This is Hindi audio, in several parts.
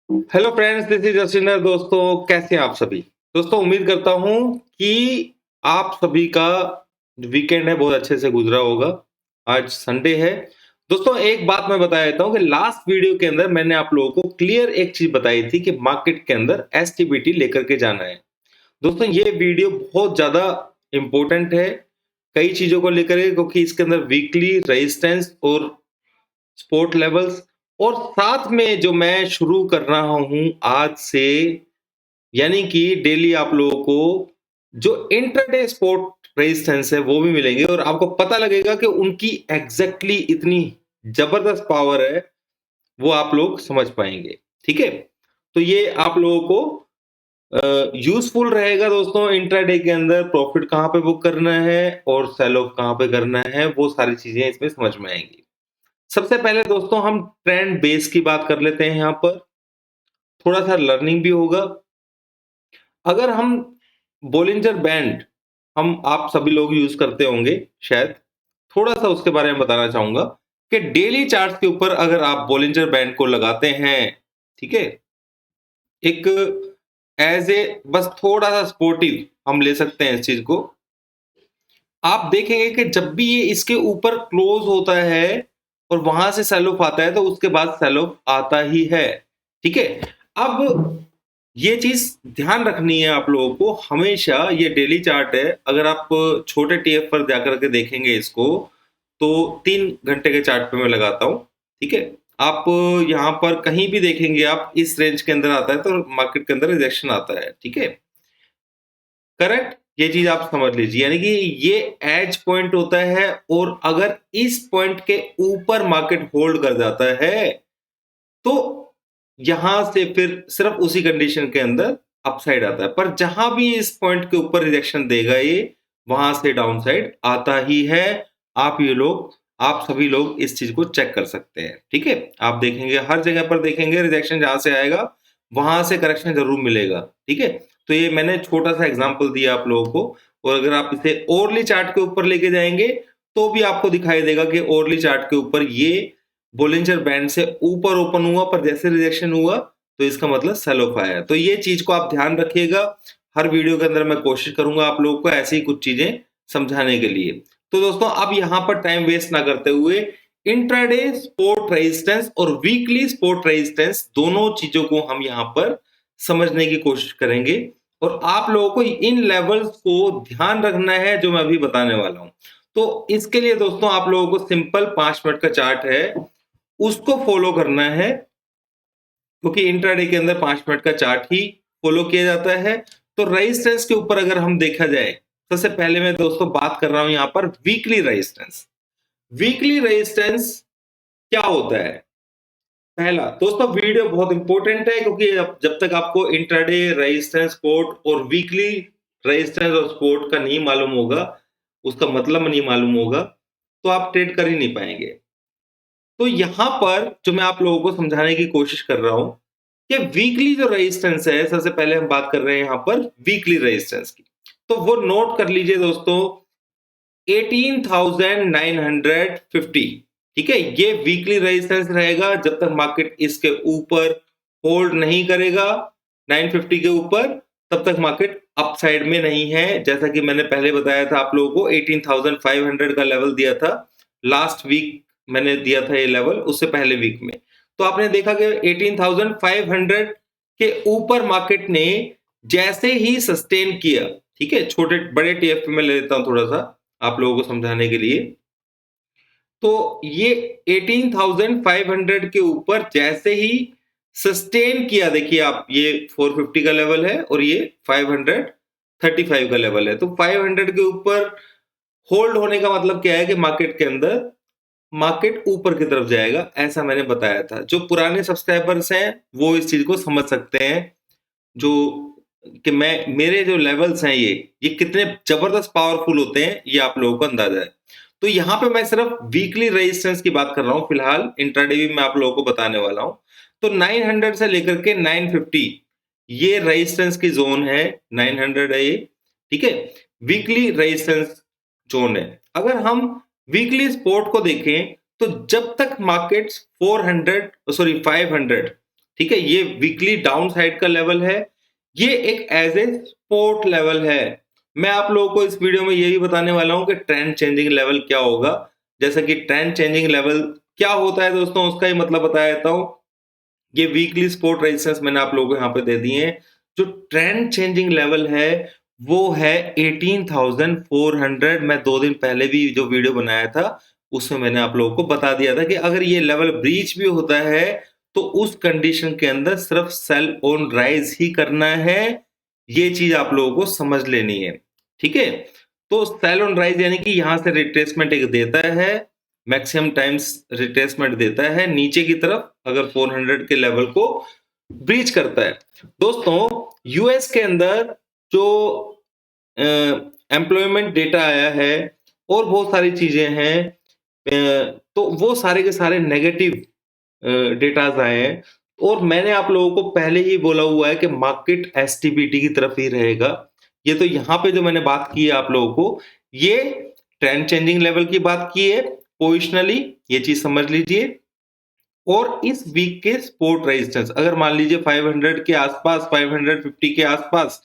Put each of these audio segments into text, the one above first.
Hello friends, this is Jasinder. दोस्तों, कैसे हैं आप सभी? दोस्तों, उम्मीद करता हूं कि आप सभी का वीकेंड है बहुत अच्छे से गुजरा होगा। आज संडे है। दोस्तों, एक बात मैं बता देता हूं कि लास्ट वीडियो के अंदर मैंने आप लोगों को क्लियर एक चीज बताई थी कि मार्केट के अंदर एसटीबीटी लेकर के जाना है। दोस्तों, ये वीडियो बहुत ज्यादा इंपॉर्टेंट है कई चीजों को लेकर के, क्योंकि इसके अंदर वीकली रेजिस्टेंस और स्पोर्ट लेवल्स और साथ में जो मैं शुरू कर रहा हूं आज से, यानी कि डेली आप लोगों को जो इंट्राडे स्पोर्ट रेजिस्टेंस है वो भी मिलेंगे और आपको पता लगेगा कि उनकी एग्जैक्टली इतनी जबरदस्त पावर है, वो आप लोग समझ पाएंगे। ठीक है, तो ये आप लोगों को यूजफुल रहेगा। दोस्तों, इंट्राडे के अंदर प्रॉफिट कहां पे बुक करना है और सेल ऑफ कहां पे करना है, वो सारी चीजें इसमें समझ में आएंगी। सबसे पहले दोस्तों हम ट्रेंड बेस की बात कर लेते हैं। यहाँ पर थोड़ा सा लर्निंग भी होगा। अगर हम बोलिंजर बैंड, हम आप सभी लोग यूज करते होंगे शायद, थोड़ा सा उसके बारे में बताना चाहूंगा कि डेली चार्ट के ऊपर अगर आप बोलिंजर बैंड को लगाते हैं, ठीक है, एक एज ए बस थोड़ा सा स्पोर्टिव हम ले सकते हैं इस चीज को। आप देखेंगे कि जब भी ये इसके ऊपर क्लोज होता है और वहां से सेल ऑफ आता है, तो उसके बाद सेल ऑफ आता ही है। ठीक है, अब ये चीज ध्यान रखनी है आप लोगों को हमेशा। ये डेली चार्ट है, अगर आप छोटे टीएफ पर जाकर के देखेंगे इसको, तो 3 घंटे के चार्ट पे मैं लगाता हूं। ठीक है, आप यहाँ पर कहीं भी देखेंगे, आप इस रेंज के अंदर आता है तो मार्केट के अंदर रिजेक्शन आता है। ठीक है, करेक्ट, ये चीज आप समझ लीजिए, यानी कि ये एज पॉइंट होता है और अगर इस पॉइंट के ऊपर मार्केट होल्ड कर जाता है, तो यहां से फिर सिर्फ उसी कंडीशन के अंदर अपसाइड आता है। पर जहां भी इस पॉइंट के ऊपर रिजेक्शन देगा ये, वहां से डाउन साइड आता ही है। आप सभी लोग इस चीज को चेक कर सकते हैं। ठीक है, आप देखेंगे हर जगह पर देखेंगे रिजेक्शन जहां से आएगा वहां से करेक्शन जरूर मिलेगा। ठीक है, तो ये मैंने छोटा सा एग्जांपल दिया आप लोगों को। और अगर आप इसे ओरली चार्ट के ऊपर लेके जाएंगे तो भी आपको दिखाई देगा कि ओरली चार्ट के ऊपर ये बोलिंजर बैंड से ऊपर ओपन हुआ, पर जैसे रिजेक्शन हुआ तो इसका मतलब सेल ऑफ आया। तो ये चीज को आप ध्यान रखिएगा। हर वीडियो के अंदर मैं कोशिश करूंगा आप लोगों को ऐसी कुछ चीजें समझाने के लिए। तो दोस्तों, अब यहां पर टाइम वेस्ट ना करते हुए इंट्राडे स्पोर्ट रेजिस्टेंस और वीकली स्पोर्ट रेजिस्टेंस दोनों चीजों को हम यहां पर समझने की कोशिश करेंगे। और आप लोगों को इन लेवल्स को ध्यान रखना है जो मैं अभी बताने वाला हूं। तो इसके लिए दोस्तों आप लोगों को सिंपल 5 मिनट का चार्ट है, उसको फॉलो करना है, क्योंकि इंट्राडे के अंदर 5 मिनट का चार्ट ही फॉलो किया जाता है। तो रेजिस्टेंस के ऊपर अगर हम देखा जाए, सबसे पहले मैं दोस्तों बात कर रहा हूं यहां पर वीकली रेजिस्टेंस। वीकली रेजिस्टेंस क्या होता है? पहला दोस्तों, वीडियो बहुत इंपॉर्टेंट है, क्योंकि जब तक आपको इंट्राडे रेजिस्टेंस सपोर्ट और वीकली रेजिस्टेंस और सपोर्ट का नहीं मालूम होगा, उसका मतलब नहीं मालूम होगा, तो आप ट्रेड कर ही नहीं पाएंगे। तो यहां पर जो मैं आप लोगों को समझाने की कोशिश कर रहा हूं कि वीकली जो रेजिस्टेंस है, सबसे पहले हम बात कर रहे हैं यहां पर वीकली रेजिस्टेंस की। तो वो नोट कर लीजिए दोस्तों, 18,950। ठीक है, ये वीकली रेजिस्टेंस रहेगा जब तक मार्केट इसके ऊपर होल्ड नहीं करेगा 950 के ऊपर, तब तक मार्केट अपसाइड में नहीं है। जैसा कि मैंने पहले बताया था आप लोगों को, 18,500 का लेवल दिया था लास्ट वीक, मैंने दिया था ये लेवल उससे पहले वीक में। तो आपने देखा कि 18,500 के ऊपर मार्केट ने जैसे ही सस्टेन किया, ठीक है, छोटे बड़े टीएफ में ले लेता हूं थोड़ा सा आप लोगों को समझाने के लिए। तो ये 18,500 के ऊपर जैसे ही सस्टेन किया, देखिए आप, ये 450 का लेवल है और ये 535 का लेवल है। तो 500 के ऊपर होल्ड होने का मतलब क्या है कि मार्केट के अंदर मार्केट ऊपर की तरफ जाएगा, ऐसा मैंने बताया था। जो पुराने सब्सक्राइबर्स हैं वो इस चीज को समझ सकते हैं, जो कि मैं मेरे जो लेवल्स हैं ये कितने जबरदस्त पावरफुल होते हैं, ये आप लोगों को अंदाजा है। तो यहां पे मैं सिर्फ वीकली रेजिस्टेंस की बात कर रहा हूं फिलहाल, इंट्राडे भी मैं आप लोगों को बताने वाला हूं। तो 900 से लेकर के 950 ये रेजिस्टेंस की जोन है, 900 है ये। ठीक है, वीकली रेजिस्टेंस जोन है। अगर हम वीकली सपोर्ट को देखें, तो जब तक मार्केट्स 500, ठीक है, ये वीकली डाउन साइड का लेवल है, ये एक एज ए सपोर्ट लेवल है। मैं आप लोगों को इस वीडियो में यही बताने वाला हूं कि ट्रेंड चेंजिंग लेवल क्या होगा। जैसा कि ट्रेंड चेंजिंग लेवल क्या होता है दोस्तों, उसका ही मतलब बता देता हूं। ये वीकली सपोर्ट रेजिस्टेंस मैंने आप लोगों को यहाँ पे दे दिए हैं। जो ट्रेंड चेंजिंग लेवल है वो है 18,400। मैं 2 दिन पहले भी जो वीडियो बनाया था उसमें मैंने आप लोगों को बता दिया था कि अगर ये लेवल ब्रीच भी होता है तो उस कंडीशन के अंदर सिर्फ सेल ऑन राइज ही करना है। ये चीज आप लोगों को समझ लेनी है, ठीक है। तो सेल ऑन राइज यानी कि यहां से रिट्रेसमेंट एक देता है, मैक्सिमम टाइम्स रिट्रेसमेंट देता है नीचे की तरफ अगर 400 के लेवल को ब्रीच करता है। दोस्तों यूएस के अंदर जो एम्प्लॉयमेंट डेटा आया है और बहुत सारी चीजें हैं, तो वो सारे के सारे नेगेटिव डेटाज आए हैं और मैंने आप लोगों को पहले ही बोला हुआ है कि मार्केट एसटीबीटी की तरफ ही रहेगा। ये तो यहाँ पे जो मैंने बात की है आप लोगों को, ये ट्रेंड चेंजिंग लेवल की बात की है पोजिशनली, ये चीज समझ लीजिए। और इस वीक के सपोर्ट रेजिस्टेंस अगर मान लीजिए 500 के आसपास, 550 के आसपास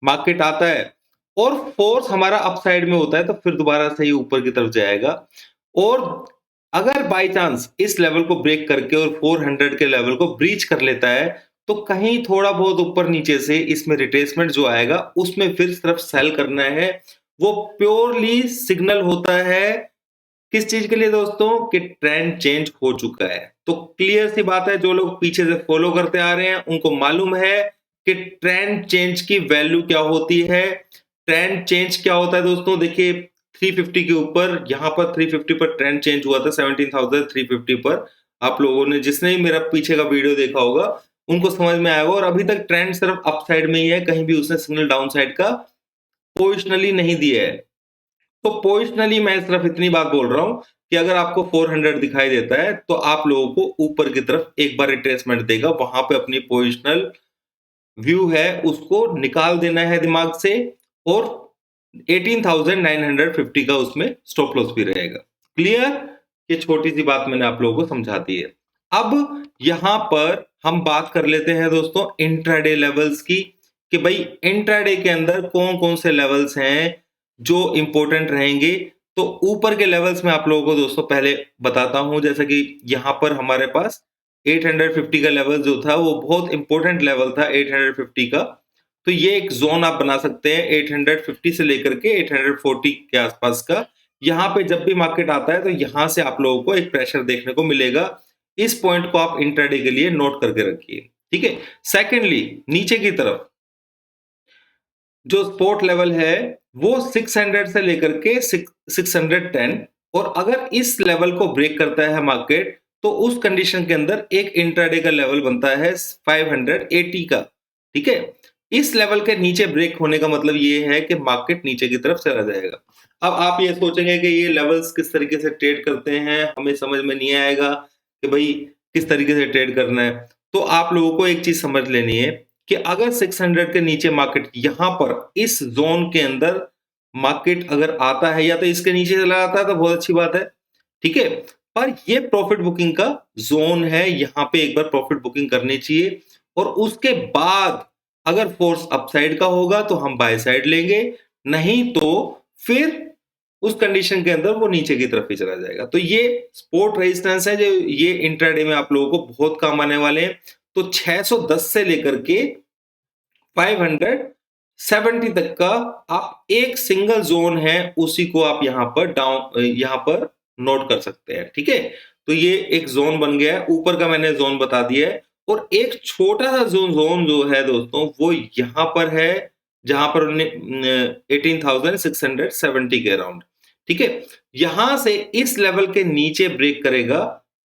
मार्केट आता है और फोर्स हमारा अपसाइड में होता है तो फिर दोबारा से ही ऊपर की तरफ जाएगा। और अगर बाय चांस इस लेवल को ब्रेक करके और 400 के लेवल को ब्रीच कर लेता है तो कहीं थोड़ा बहुत ऊपर नीचे से इसमें रिट्रेसमेंट जो आएगा उसमें फिर सिर्फ सेल करना है। वो प्योरली सिग्नल होता है किस चीज के लिए दोस्तों, कि ट्रेंड चेंज हो चुका है। तो क्लियर सी बात है, जो लोग पीछे से फॉलो करते आ रहे हैं उनको मालूम है कि ट्रेंड चेंज की वैल्यू क्या होती है। ट्रेंड चेंज क्या होता है दोस्तों, देखिए 350 के ऊपर, यहां पर 350 पर ट्रेंड चेंज हुआ था, 17,350 पर। आप लोगों ने जिसने भी मेरा पीछे का वीडियो देखा होगा उनको समझ में आएगा। और अभी तक ट्रेंड सिर्फ अपसाइड में ही है, कहीं भी उसने सिग्नल डाउन साइड का पोजिशनली नहीं दिया है। तो पोजिशनली मैं सिर्फ इतनी बात बोल रहा हूं कि अगर आपको 400 दिखाई देता है तो आप लोगों को ऊपर की तरफ एक बार रिट्रेसमेंट देगा, वहां पे अपनी पोजिशनल व्यू है उसको निकाल देना है दिमाग से। और 18,950 का उसमें स्टॉप लॉस भी रहेगा। क्लियर? ये छोटी सी बात मैंने आप लोगों को समझा दी है। अब यहां पर हम बात कर लेते हैं दोस्तों इंट्राडे लेवल्स की, कि भाई इंट्राडे के अंदर कौन कौन से लेवल्स हैं जो इंपॉर्टेंट रहेंगे। तो ऊपर के लेवल्स में आप लोगों को दोस्तों पहले बताता हूं, जैसा कि यहां पर हमारे पास 850 का लेवल जो था वो बहुत इंपॉर्टेंट लेवल था 850 का। तो ये एक जोन आप बना सकते हैं 850 से लेकर के 840 के आसपास का। यहाँ पे जब भी मार्केट आता है तो यहां से आप लोगों को एक प्रेशर देखने को मिलेगा। इस पॉइंट को आप इंट्राडे के लिए नोट करके रखिए, ठीक है। सेकेंडली नीचे की तरफ जो सपोर्ट लेवल है वो 600 से लेकर के 610, और अगर इस लेवल को ब्रेक करता है मार्केट तो उस कंडीशन के अंदर एक इंट्राडे का लेवल बनता है 580 का, ठीक है। इस लेवल के नीचे ब्रेक होने का मतलब ये है कि मार्केट नीचे की तरफ चला जाएगा। अब आप ये सोचेंगे कि ये लेवल्स किस तरीके से ट्रेड करते हैं, हमें समझ में नहीं आएगा कि भाई किस तरीके से ट्रेड करना है। तो आप लोगों को एक चीज समझ लेनी है कि अगर 600 के नीचे मार्केट यहां पर इस जोन के अंदर मार्केट अगर आता है या तो इसके नीचे चला आता है तो बहुत अच्छी बात है, ठीक है। पर ये प्रॉफिट बुकिंग का जोन है, यहां पे एक बार प्रॉफिट बुकिंग करनी चाहिए। और उसके बाद अगर फोर्स अपसाइड का होगा तो हम बाय साइड लेंगे, नहीं तो फिर उस कंडीशन के अंदर वो नीचे की तरफ ही चला जाएगा। तो ये सपोर्ट रेजिस्टेंस है जो ये इंट्राडे में आप लोगों को बहुत काम आने वाले हैं। तो 610 से लेकर के 570 तक का आप एक सिंगल जोन है उसी को आप यहां पर नोट कर सकते हैं, ठीक है। तो ये एक जोन बन गया है, ऊपर का मैंने जोन बता दिया है। और एक छोटा सा जोन जो है दोस्तों वो यहां पर है जहां पर 18,670 के अराउंड, ठीक है। यहां से इस लेवल के नीचे ब्रेक करेगा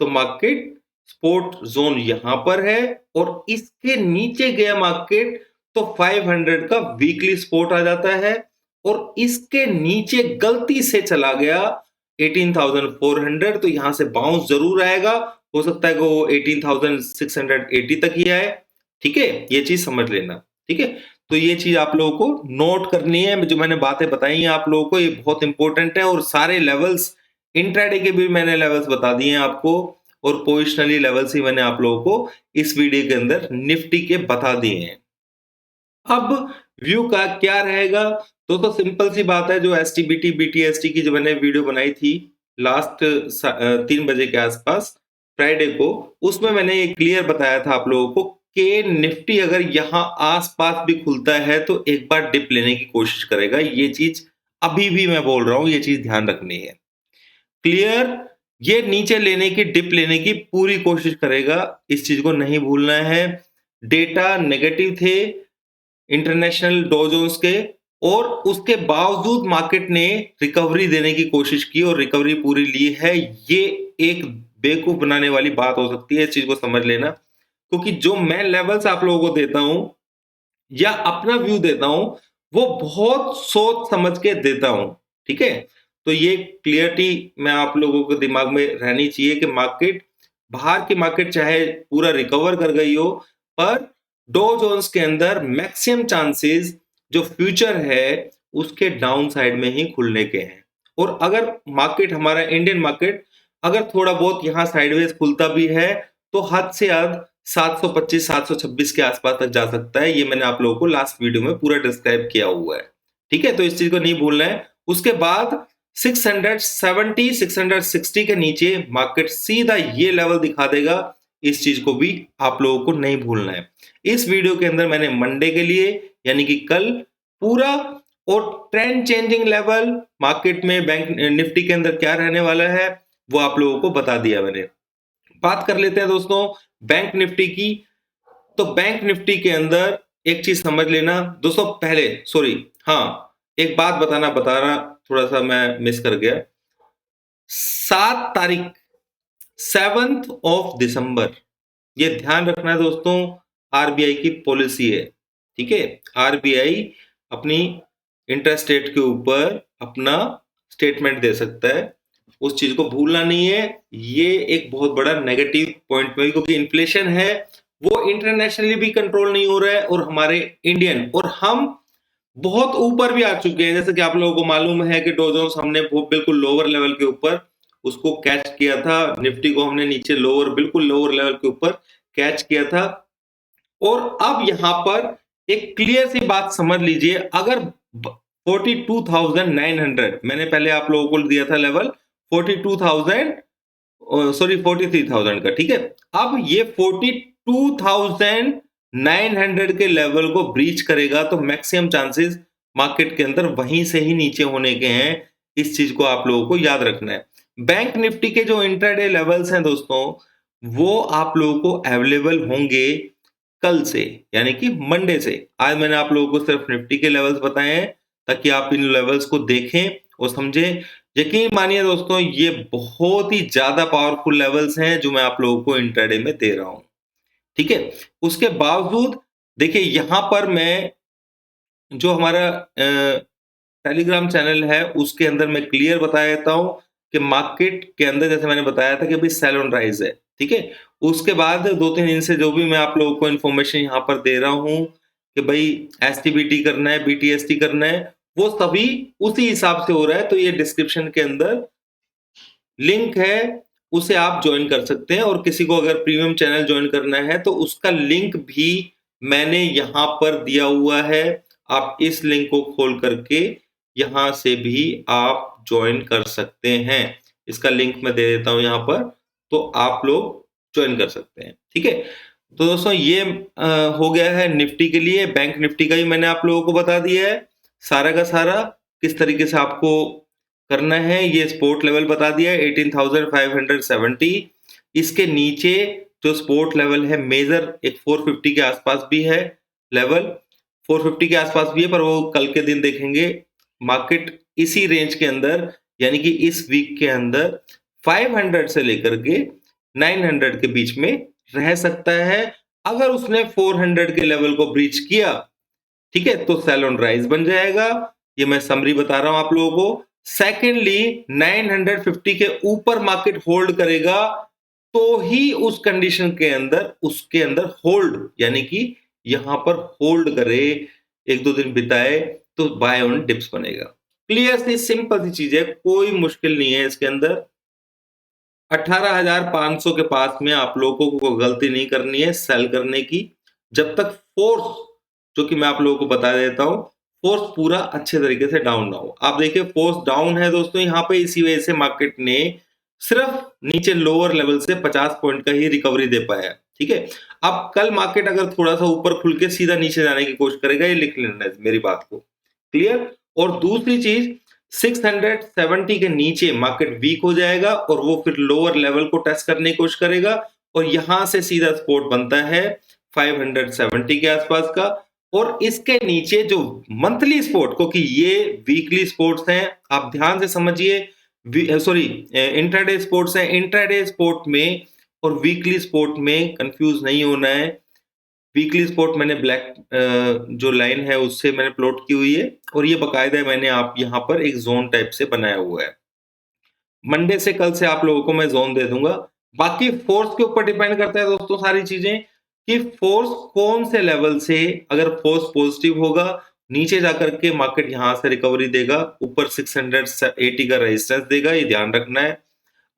तो मार्केट सपोर्ट जोन यहां पर है, और इसके नीचे गया मार्केट तो 500 का वीकली सपोर्ट आ जाता है। और इसके नीचे गलती से चला गया 18,400 तो यहां से बाउंस जरूर आएगा, हो सकता है कि वो 18,680 तक ही आए, ठीक है। ये चीज समझ लेना, ठीक है। तो ये चीज आप लोगों को नोट करनी है, जो मैंने बातें बताई हैं आप लोगों को ये बहुत इंपॉर्टेंट है। और सारे लेवल्स इंट्राडे के भी मैंने लेवल्स बता दिए हैं आपको, और पोजिशनली लेवल्स ही मैंने आप लोगों को इस वीडियो के अंदर निफ्टी के बता दिए हैं। अब व्यू का क्या रहेगा? दोस्तों सिंपल सी बात है, जो एसटीबीटी बीटीएसटी की जो मैंने वीडियो बनाई थी लास्ट 3 बजे के आसपास फ्राइडे को, उसमें मैंने ये क्लियर बताया था आप लोगों को कि निफ्टी अगर यहाँ आसपास भी खुलता है तो एक बार डिप लेने की कोशिश करेगा। ये चीज अभी भी मैं बोल रहा हूं, ये चीज ध्यान रखनी है। क्लियर? ये नीचे लेने की, डिप लेने की पूरी कोशिश करेगा, इस चीज को नहीं भूलना है। डेटा नेगेटिव थे इंटरनेशनल डॉ जोन्स के, और उसके बावजूद मार्केट ने रिकवरी देने की कोशिश की और रिकवरी पूरी ली है। ये एक बेवकूफ बनाने वाली बात हो सकती है, इस चीज को समझ लेना, क्योंकि जो मैं लेवल्स आप लोगों को देता हूं या अपना व्यू देता हूं, वो बहुत सोच समझ के देता हूं। ठीक है, तो ये क्लियरिटी मैं आप लोगों के दिमाग में रहनी चाहिए कि मार्केट, बाहर की मार्केट चाहे पूरा रिकवर कर गई हो, पर डॉ जोन्स के अंदर मैक्सिमम चांसेस जो फ्यूचर है उसके डाउन साइड में ही खुलने के हैं। और अगर मार्केट, हमारा इंडियन मार्केट अगर थोड़ा बहुत यहां साइडवेज खुलता भी है तो हद से हद 725 726 के आसपास तक जा सकता है। ये मैंने आप लोगों को लास्ट वीडियो में पूरा डिस्क्राइब किया हुआ है। ठीक है, तो इस चीज को नहीं भूलना है। उसके बाद 670 660 के नीचे मार्केट सीधा ये लेवल दिखा देगा, इस चीज को भी आप लोगों को नहीं भूलना है। इस वीडियो के अंदर मैंने मंडे के लिए यानी कि कल पूरा, और ट्रेंड चेंजिंग लेवल मार्केट में बैंक निफ्टी के अंदर क्या रहने वाला है वो आप लोगों को बता दिया मैंने। बात कर लेते हैं दोस्तों बैंक निफ्टी की। तो बैंक निफ्टी के अंदर एक चीज समझ लेना दोस्तों, पहले सॉरी, हाँ एक बात बता रहा, थोड़ा सा मैं मिस कर गया। 7 तारीख 7th ऑफ दिसंबर, ये ध्यान रखना है दोस्तों, आरबीआई की पॉलिसी है। ठीक है, आरबीआई अपनी इंटरेस्ट रेट के ऊपर अपना स्टेटमेंट दे सकता है, उस चीज को भूलना नहीं है। ये एक बहुत बड़ा नेगेटिव पॉइंट में, क्योंकि इन्फ्लेशन है वो इंटरनेशनली भी कंट्रोल नहीं हो रहा है, और हमारे इंडियन, और हम बहुत ऊपर भी आ चुके हैं। जैसे कि आप लोगों को मालूम है कि डॉ जोन्स हमने बिल्कुल लोअर लेवल के ऊपर उसको कैच किया था, निफ्टी को हमने नीचे लोअर, बिल्कुल लोअर लेवल के ऊपर कैच किया था। और अब यहां पर एक क्लियर सी बात समझ लीजिए, अगर 42,900 मैंने पहले आप लोगों को दिया था लेवल 42,000, सॉरी 43,000 का। ठीक है, अब ये 42,900 के लेवल को ब्रीच करेगा तो मैक्सिमम चांसेस मार्केट के अंदर वहीं से ही नीचे होने के हैं। इस चीज को आप लोगों को याद रखना है। बैंक निफ्टी के जो इंट्राडे लेवल्स हैं दोस्तों, वो आप लोगों को अवेलेबल होंगे कल से, यानी कि मंडे से। आज मैंने आप लोगों को सिर्फ निफ्टी के लेवल्स बताए हैं ताकि आप इन लेवल्स को देखें और समझें। यकीन मानिए दोस्तों, ये बहुत ही ज्यादा पावरफुल लेवल्स हैं जो मैं आप लोगों को इंट्राडे में दे रहा हूं। ठीक है, उसके बावजूद देखिए यहां पर मैं जो हमारा टेलीग्राम चैनल है उसके अंदर मैं क्लियर बता देता हूं कि मार्केट के अंदर, जैसे मैंने बताया था कि अभी सेल ऑन राइज है। ठीक है, उसके बाद 2-3 दिन से जो भी मैं आप लोगों को इन्फॉर्मेशन यहां पर दे रहा हूं कि भाई एसटीबीटी करना है, बीटीएसटी करना है, वो सभी उसी हिसाब से हो रहा है। तो ये डिस्क्रिप्शन के अंदर लिंक है, उसे आप ज्वाइन कर सकते हैं। और किसी को अगर प्रीमियम चैनल ज्वाइन करना है तो उसका लिंक भी मैंने यहां पर दिया हुआ है। आप इस लिंक को खोल करके यहां से भी आप ज्वाइन कर सकते हैं। इसका लिंक मैं दे देता हूं यहां पर, तो आप लोग ज्वाइन कर सकते हैं। ठीक है, तो दोस्तों ये हो गया है निफ्टी के लिए। बैंक निफ्टी का ही मैंने आप लोगों को बता दिया है सारा का सारा, किस तरीके से आपको करना है। ये सपोर्ट लेवल बता दिया है 18,570। इसके नीचे जो सपोर्ट लेवल है मेजर, एक 450 के आसपास भी है लेवल, 450 के आसपास भी है, पर वो कल के दिन देखेंगे। मार्केट इसी रेंज के अंदर, यानी कि इस वीक के अंदर 500 से लेकर के 900 के बीच में रह सकता है। अगर उसने 400 के लेवल को ब्रीच किया, ठीक है, तो सेल ऑन राइज बन जाएगा। ये मैं समरी बता रहा हूं आप लोगों को। सेकेंडली 950 के ऊपर मार्केट होल्ड करेगा तो ही उस कंडीशन के अंदर, उसके अंदर होल्ड, यानी कि यहां पर होल्ड करे, 1-2 दिन बिताए, तो बाय ऑन डिप्स बनेगा। क्लियर सी सिंपल सी चीज है, कोई मुश्किल नहीं है इसके अंदर। 18,500 के पास में आप लोगों को गलती नहीं करनी है सेल करने की, जब तक फोर्स, जो कि मैं आप लोगों को बता देता हूँ, फोर्स पूरा अच्छे तरीके से डाउन ना हो। आप देखिए फोर्स डाउन है दोस्तों यहाँ पे, इसी वजह से मार्केट ने सिर्फ नीचे लोअर लेवल से 50 पॉइंट का ही रिकवरी दे पाया है, ठीक है। अब कल मार्केट अगर थोड़ा सा ऊपर खुल के सीधा नीचे जाने की कोशिश करेगा, ये लिख लेना है मेरी बात को, क्लियर। और दूसरी चीज, 670 के नीचे मार्केट वीक हो जाएगा और वो फिर लोअर लेवल को टेस्ट करने की कोशिश करेगा और यहां से सीधा सपोर्ट बनता है 570 के आसपास का। और इसके नीचे जो मंथली सपोर्ट, क्योंकि ये वीकली सपोर्ट्स हैं, आप ध्यान से समझिए, सॉरी इंट्राडे सपोर्ट्स हैं, इंट्राडे सपोर्ट में और वीकली सपोर्ट में कंफ्यूज नहीं होना है। वीकली सपोर्ट मैंने ब्लैक जो लाइन है उससे मैंने प्लॉट की हुई है और ये बकायदा मैंने आप यहाँ पर एक जोन टाइप से बनाया हुआ है। मंडे से कल से आप लोगों को मैं जोन दे दूंगा। बाकी फोर्स के ऊपर डिपेंड करता है दोस्तों सारी चीजें, कि फोर्स कौन से लेवल से, अगर फोर्स पॉजिटिव होगा नीचे जाकर के मार्केट यहां से रिकवरी देगा, ऊपर 680 का रेजिस्टेंस देगा, ये ध्यान रखना है।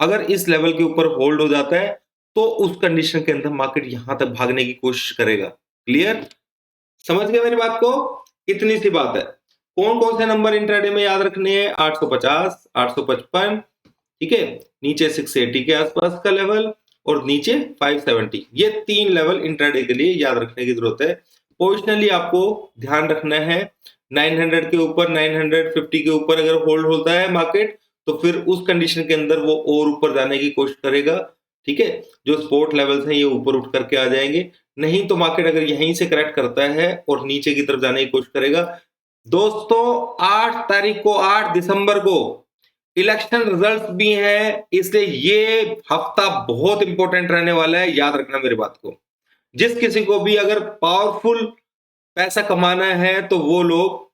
अगर इस लेवल के ऊपर होल्ड हो जाता है तो उस कंडीशन के अंदर मार्केट यहां तक भागने की कोशिश करेगा। क्लियर, समझ गए मेरी बात को? इतनी सी बात है। कौन कौन से नंबर इंट्राडे में याद रखने हैं? 850, 855, ठीक है, नीचे 680 के आसपास का लेवल और नीचे 570, ये 3 लेवल इंट्राडे के लिए याद रखने की जरूरत है। पोजिशनली आपको ध्यान रखना है 900 के ऊपर, 950 के ऊपर अगर होल्ड होता है मार्केट तो फिर उस कंडीशन के अंदर वो और ऊपर जाने की कोशिश करेगा, ठीक है। जो सपोर्ट लेवल्स हैं ये ऊपर उठ करके आ जाएंगे, नहीं तो मार्केट अगर यहीं से करेक्ट करता है और नीचे की तरफ जाने की कोशिश करेगा। दोस्तों 8 तारीख को, 8 दिसंबर को इलेक्शन रिजल्ट्स भी हैं, इसलिए ये हफ्ता बहुत इंपॉर्टेंट रहने वाला है, याद रखना मेरी बात को। जिस किसी को भी अगर पावरफुल पैसा कमाना है तो वो लोग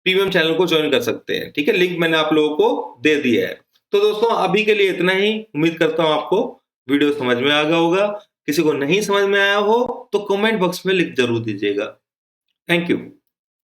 प्रीमियम चैनल को ज्वाइन कर सकते हैं, ठीक है, लिंक मैंने आप लोगों को दे दिया है। तो दोस्तों अभी के लिए इतना ही, उम्मीद करता हूं आपको वीडियो समझ में आ गया होगा। किसी को नहीं समझ में आया हो तो कमेंट बॉक्स में लिख जरूर दीजिएगा। Thank you.